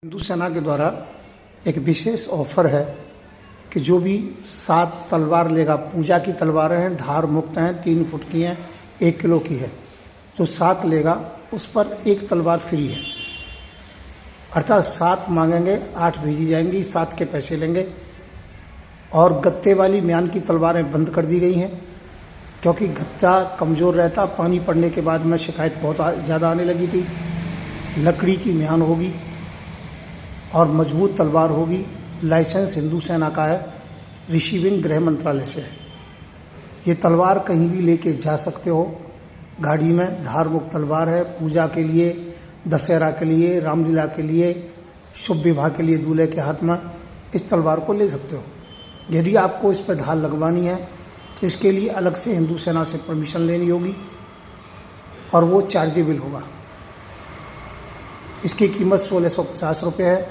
हिंदू सेना के द्वारा एक विशेष ऑफर है कि जो भी 7 तलवार लेगा, पूजा की तलवारें हैं, धार मुक्त हैं, 3 फुट की हैं, 1 किलो की है, जो 7 लेगा उस पर 1 तलवार फ्री है। अर्थात 7 मांगेंगे, 8 भेजी जाएंगी, 7 के पैसे लेंगे। और गत्ते वाली म्यान की तलवारें बंद कर दी गई हैं क्योंकि गत्ता कमज़ोर रहता, पानी पड़ने के बाद में शिकायत बहुत ज़्यादा आने लगी थी। लकड़ी की म्यान होगी और मजबूत तलवार होगी। लाइसेंस हिंदू सेना का है, रिसीविंग गृह मंत्रालय से है। ये तलवार कहीं भी लेके जा सकते हो गाड़ी में। धार मुक्त तलवार है, पूजा के लिए, दशहरा के लिए, रामलीला के लिए, शुभ विवाह के लिए दूल्हे के हाथ में इस तलवार को ले सकते हो। यदि आपको इस पर धार लगवानी है तो इसके लिए अलग से हिंदू सेना से परमिशन लेनी होगी और वो चार्जेबल होगा। इसकी कीमत 1650 रुपये है।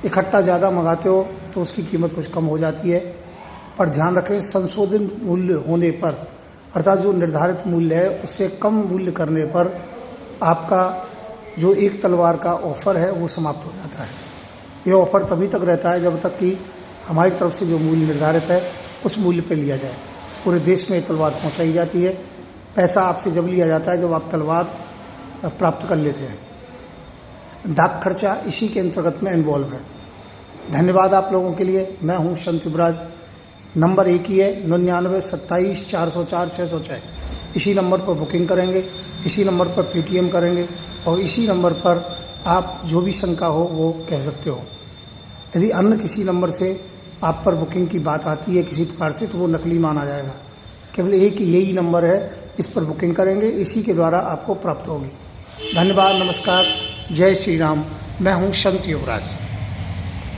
इकट्ठा ज़्यादा मंगाते हो तो उसकी कीमत कुछ कम हो जाती है, पर ध्यान रखें संशोधित मूल्य होने पर, अर्थात जो निर्धारित मूल्य है उससे कम मूल्य करने पर आपका जो 1 तलवार का ऑफ़र है वो समाप्त हो जाता है। ये ऑफ़र तभी तक रहता है जब तक कि हमारी तरफ से जो मूल्य निर्धारित है उस मूल्य पर लिया जाए। पूरे देश में ये तलवार पहुँचाई जाती है। पैसा आपसे जब लिया जाता है जब आप तलवार प्राप्त कर लेते हैं। डाक खर्चा इसी के अंतर्गत में इन्वॉल्व है। धन्यवाद आप लोगों के लिए। मैं हूं संत युवराज। नंबर एक ही है 99 27 404 606। इसी नंबर पर बुकिंग करेंगे, इसी नंबर पर पेटीएम करेंगे और इसी नंबर पर आप जो भी शंका हो वो कह सकते हो। यदि अन्य किसी नंबर से आप पर बुकिंग की बात आती है किसी प्रकार से तो वो नकली माना जाएगा। केवल एक यही नंबर है, इस पर बुकिंग करेंगे, इसी के द्वारा आपको प्राप्त होगी। धन्यवाद, नमस्कार, जय श्री राम। मैं हूं संत युवराज।